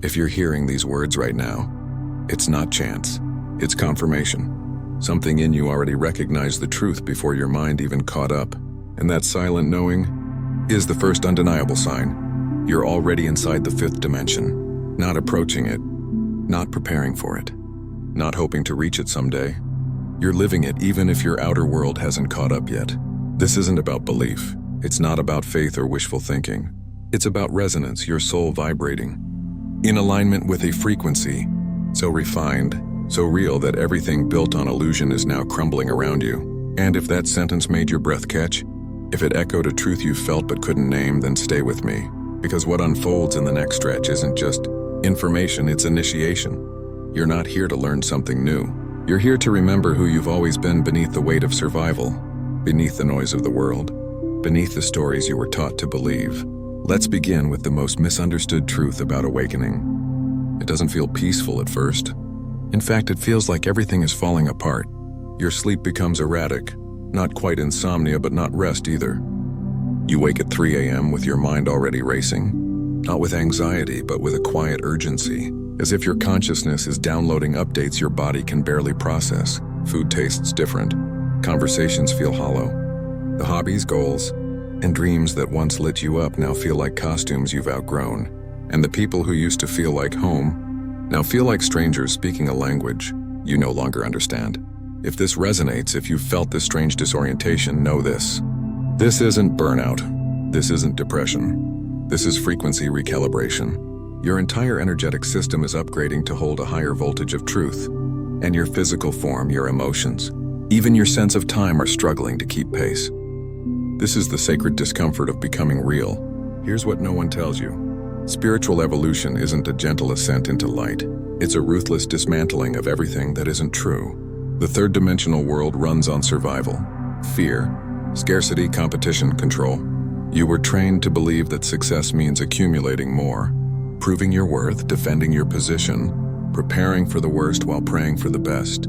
If you're hearing these words right now, it's not chance. It's confirmation. Something in you already recognized the truth before your mind even caught up. And that silent knowing is the first undeniable sign. You're already inside the fifth dimension, not approaching it, not preparing for it, not hoping to reach it someday. You're living it even if your outer world hasn't caught up yet. This isn't about belief. It's not about faith or wishful thinking. It's about resonance, your soul vibrating in alignment with a frequency so refined, so real that everything built on illusion is now crumbling around you. And if that sentence made your breath catch, if it echoed a truth you felt but couldn't name, then stay with me. Because what unfolds in the next stretch isn't just information, it's initiation. You're not here to learn something new. You're here to remember who you've always been beneath the weight of survival, beneath the noise of the world, beneath the stories you were taught to believe. Let's begin with the most misunderstood truth about awakening. It doesn't feel peaceful at first. In fact, it feels like everything is falling apart. Your sleep becomes erratic, not quite insomnia, but not rest either. You wake at 3 a.m. with your mind already racing, not with anxiety, but with a quiet urgency, as if your consciousness is downloading updates your body can barely process. Food tastes different. Conversations feel hollow. The hobbies, goals, and dreams that once lit you up now feel like costumes you've outgrown. And the people who used to feel like home now feel like strangers speaking a language you no longer understand. If this resonates, if you've felt this strange disorientation, know this. This isn't burnout. This isn't depression. This is frequency recalibration. Your entire energetic system is upgrading to hold a higher voltage of truth. And your physical form, your emotions, even your sense of time are struggling to keep pace. This is the sacred discomfort of becoming real. Here's what no one tells you. Spiritual evolution isn't a gentle ascent into light. It's a ruthless dismantling of everything that isn't true. The third-dimensional world runs on survival, fear, scarcity, competition, control. You were trained to believe that success means accumulating more, proving your worth, defending your position, preparing for the worst while praying for the best.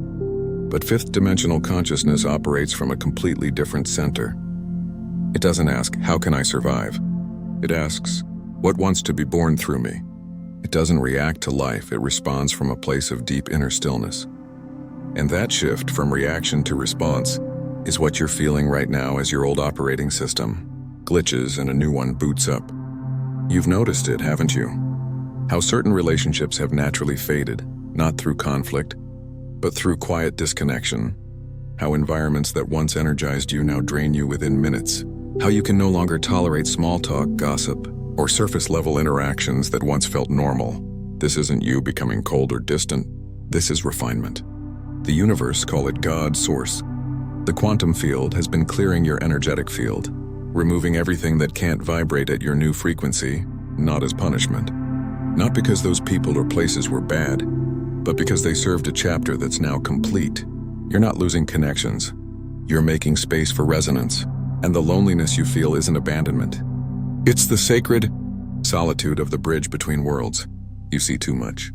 But fifth-dimensional consciousness operates from a completely different center. It doesn't ask, how can I survive? It asks, what wants to be born through me? It doesn't react to life, it responds from a place of deep inner stillness. And that shift from reaction to response is what you're feeling right now as your old operating system glitches and a new one boots up. You've noticed it, haven't you? How certain relationships have naturally faded, not through conflict, but through quiet disconnection. How environments that once energized you now drain you within minutes. How you can no longer tolerate small talk, gossip, or surface-level interactions that once felt normal. This isn't you becoming cold or distant. This is refinement. The universe, call it God, source. The quantum field has been clearing your energetic field, removing everything that can't vibrate at your new frequency, not as punishment. Not because those people or places were bad, but because they served a chapter that's now complete. You're not losing connections. You're making space for resonance. And the loneliness you feel isn't abandonment. It's the sacred solitude of the bridge between worlds. You see too much,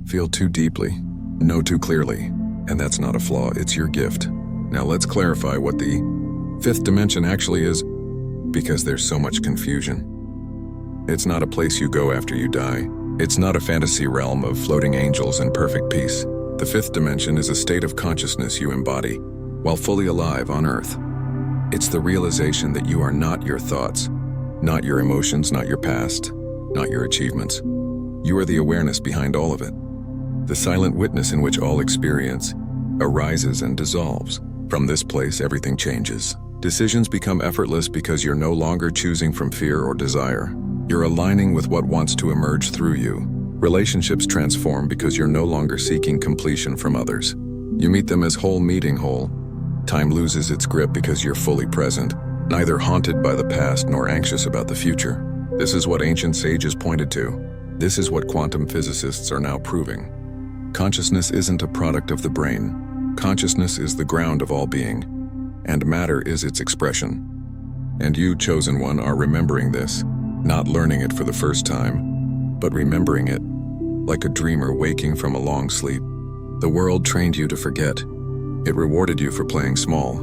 feel too deeply, know too clearly, and that's not a flaw, it's your gift. Now let's clarify what the fifth dimension actually is, because there's so much confusion. It's not a place you go after you die. It's not a fantasy realm of floating angels and perfect peace. The fifth dimension is a state of consciousness you embody while fully alive on Earth. It's the realization that you are not your thoughts, not your emotions, not your past, not your achievements. You are the awareness behind all of it. The silent witness in which all experience arises and dissolves. From this place, everything changes. Decisions become effortless because you're no longer choosing from fear or desire. You're aligning with what wants to emerge through you. Relationships transform because you're no longer seeking completion from others. You meet them as whole meeting whole. Time loses its grip because you're fully present, neither haunted by the past nor anxious about the future. This is what ancient sages pointed to. This is what quantum physicists are now proving. Consciousness isn't a product of the brain. Consciousness is the ground of all being, and matter is its expression. And you, chosen one, are remembering this, not learning it for the first time, but remembering it, like a dreamer waking from a long sleep. The world trained you to forget. It rewarded you for playing small,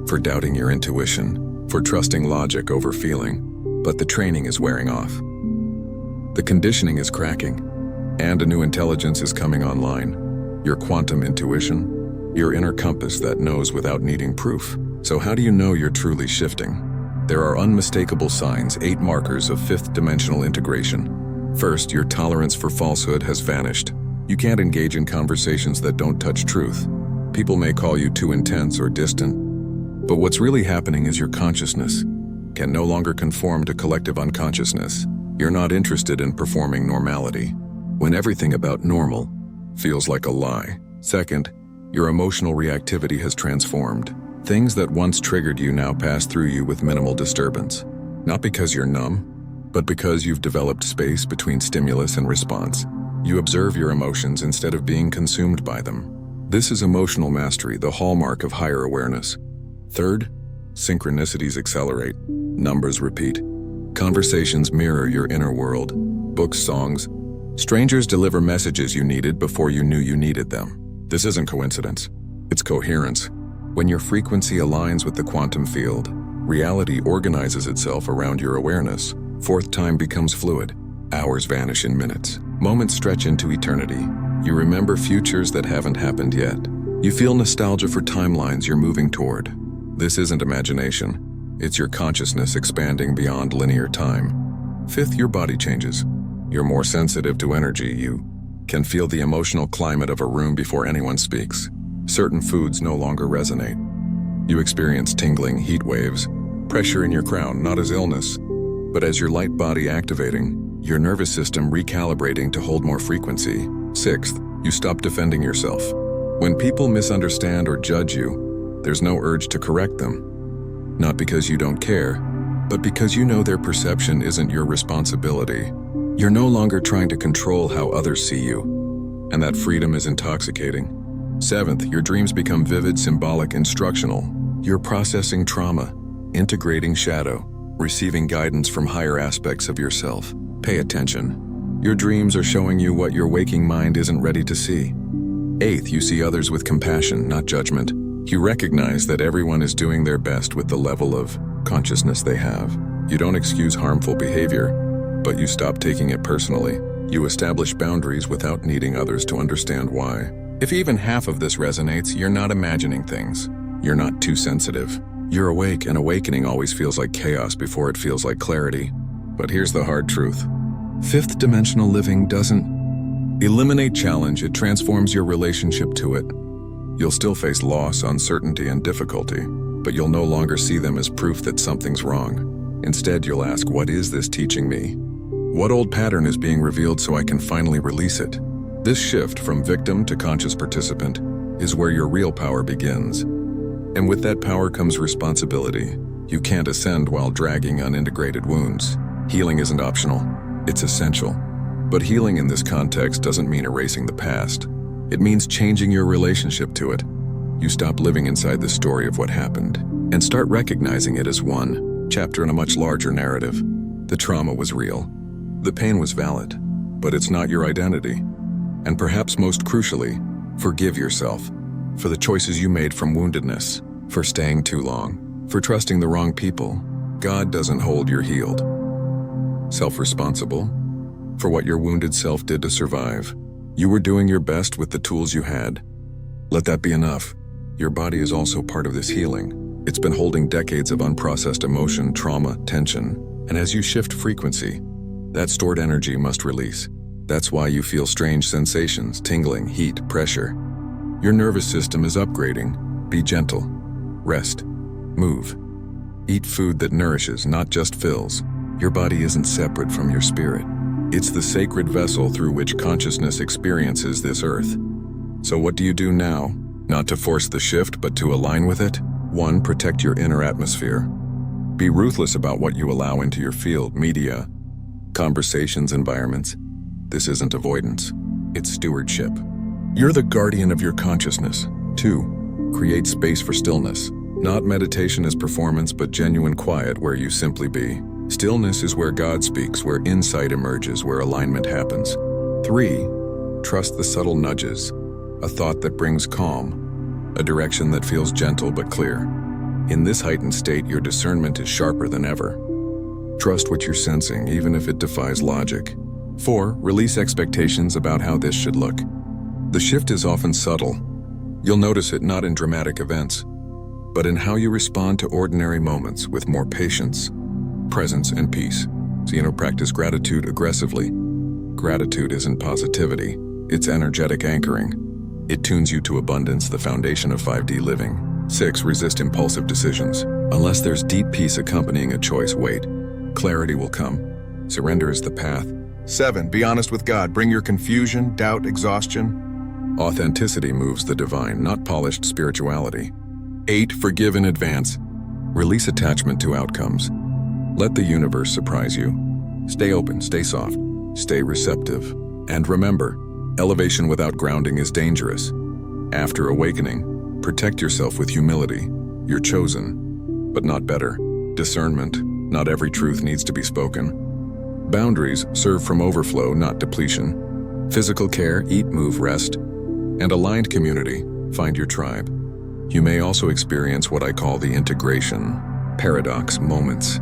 for doubting your intuition, for trusting logic over feeling. But the training is wearing off. The conditioning is cracking. And a new intelligence is coming online. Your quantum intuition, your inner compass that knows without needing proof. So how do you know you're truly shifting? There are unmistakable signs, 8 markers of 5th dimensional integration. First, your tolerance for falsehood has vanished. You can't engage in conversations that don't touch truth. People may call you too intense or distant, but what's really happening is your consciousness can no longer conform to collective unconsciousness. You're not interested in performing normality, when everything about normal feels like a lie. Second, your emotional reactivity has transformed. Things that once triggered you now pass through you with minimal disturbance. Not because you're numb, but because you've developed space between stimulus and response. You observe your emotions instead of being consumed by them. This is emotional mastery, the hallmark of higher awareness. Third, synchronicities accelerate. Numbers repeat. Conversations mirror your inner world. Books, songs. Strangers deliver messages you needed before you knew you needed them. This isn't coincidence. It's coherence. When your frequency aligns with the quantum field, reality organizes itself around your awareness. Fourth, time becomes fluid. Hours vanish in minutes. Moments stretch into eternity. You remember futures that haven't happened yet. You feel nostalgia for timelines you're moving toward. This isn't imagination. It's your consciousness expanding beyond linear time. Fifth, your body changes. You're more sensitive to energy. You can feel the emotional climate of a room before anyone speaks. Certain foods no longer resonate. You experience tingling, heat waves, pressure in your crown, not as illness, but as your light body activating, your nervous system recalibrating to hold more frequency. Sixth, you stop defending yourself. When people misunderstand or judge you, there's no urge to correct them. Not because you don't care, but because you know their perception isn't your responsibility. You're no longer trying to control how others see you, and that freedom is intoxicating. Seventh, your dreams become vivid, symbolic, instructional. You're processing trauma, integrating shadow, receiving guidance from higher aspects of yourself. Pay attention. Your dreams are showing you what your waking mind isn't ready to see. Eighth, you see others with compassion, not judgment. You recognize that everyone is doing their best with the level of consciousness they have. You don't excuse harmful behavior, but you stop taking it personally. You establish boundaries without needing others to understand why. If even half of this resonates, you're not imagining things. You're not too sensitive. You're awake, and awakening always feels like chaos before it feels like clarity. But here's the hard truth. Fifth dimensional living doesn't eliminate challenge, it transforms your relationship to it. You'll still face loss, uncertainty, and difficulty, but you'll no longer see them as proof that something's wrong. Instead, you'll ask, what is this teaching me? What old pattern is being revealed so I can finally release it? This shift from victim to conscious participant is where your real power begins. And with that power comes responsibility. You can't ascend while dragging unintegrated wounds. Healing isn't optional, it's essential. But healing in this context doesn't mean erasing the past. It means changing your relationship to it. You stop living inside the story of what happened and start recognizing it as one chapter in a much larger narrative. The trauma was real. The pain was valid, but it's not your identity. And perhaps most crucially, forgive yourself for the choices you made from woundedness, for staying too long, for trusting the wrong people. God doesn't hold your healed. Self-responsible for what your wounded self did to survive. You were doing your best with the tools you had. Let that be enough. Your body is also part of this healing. It's been holding decades of unprocessed emotion, trauma, tension, and as you shift frequency, that stored energy must release. That's why you feel strange sensations, tingling, heat, pressure. Your nervous system is upgrading. Be gentle. Rest. Move. Eat food that nourishes, not just fills. Your body isn't separate from your spirit. It's the sacred vessel through which consciousness experiences this earth. So what do you do now? Not to force the shift, but to align with it? 1. Protect your inner atmosphere. Be ruthless about what you allow into your field, media, conversations, environments. This isn't avoidance, it's stewardship. You're the guardian of your consciousness. 2. Create space for stillness. Not meditation as performance, but genuine quiet where you simply be. Stillness is where God speaks, where insight emerges, where alignment happens. 3. Trust the subtle nudges. A thought that brings calm. A direction that feels gentle but clear. In this heightened state, your discernment is sharper than ever. Trust what you're sensing, even if it defies logic. 4. Release expectations about how this should look. The shift is often subtle. You'll notice it not in dramatic events, but in how you respond to ordinary moments with more patience, presence, and peace. So, practice gratitude aggressively. Gratitude isn't positivity, it's energetic anchoring. It tunes you to abundance, the foundation of 5D living. 6. Resist impulsive decisions. Unless there's deep peace accompanying a choice, wait. Clarity will come. Surrender is the path. 7. Be honest with God. Bring your confusion, doubt, exhaustion. Authenticity moves the divine, not polished spirituality. 8. Forgive in advance. Release attachment to outcomes. Let the universe surprise you. Stay open, stay soft, stay receptive. And remember, elevation without grounding is dangerous. After awakening, protect yourself with humility. You're chosen, but not better. Discernment. Not every truth needs to be spoken. Boundaries serve from overflow, not depletion. Physical care, eat, move, rest. And aligned community, find your tribe. You may also experience what I call the integration paradox moments,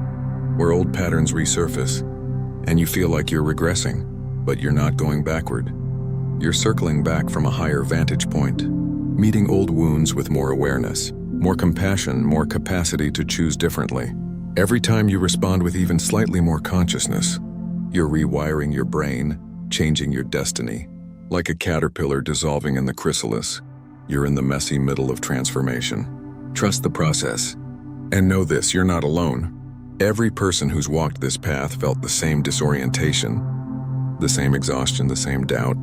where old patterns resurface, and you feel like you're regressing, but you're not going backward. You're circling back from a higher vantage point, meeting old wounds with more awareness, more compassion, more capacity to choose differently. Every time you respond with even slightly more consciousness, you're rewiring your brain, changing your destiny. Like a caterpillar dissolving in the chrysalis, you're in the messy middle of transformation. Trust the process. And know this, you're not alone. Every person who's walked this path felt the same disorientation, the same exhaustion, the same doubt,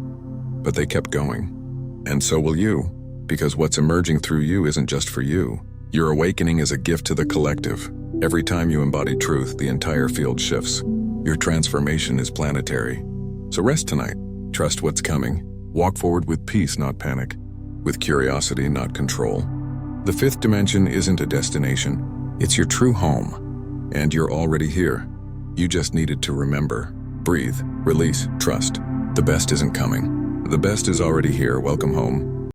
but they kept going. And so will you, because what's emerging through you isn't just for you. Your awakening is a gift to the collective. Every time you embody truth, the entire field shifts. Your transformation is planetary. So rest tonight. Trust what's coming. Walk forward with peace, not panic. With curiosity, not control. The 5th dimension isn't a destination. It's your true home. And you're already here. You just needed to remember. Breathe, release, trust. The best isn't coming. The best is already here. Welcome home.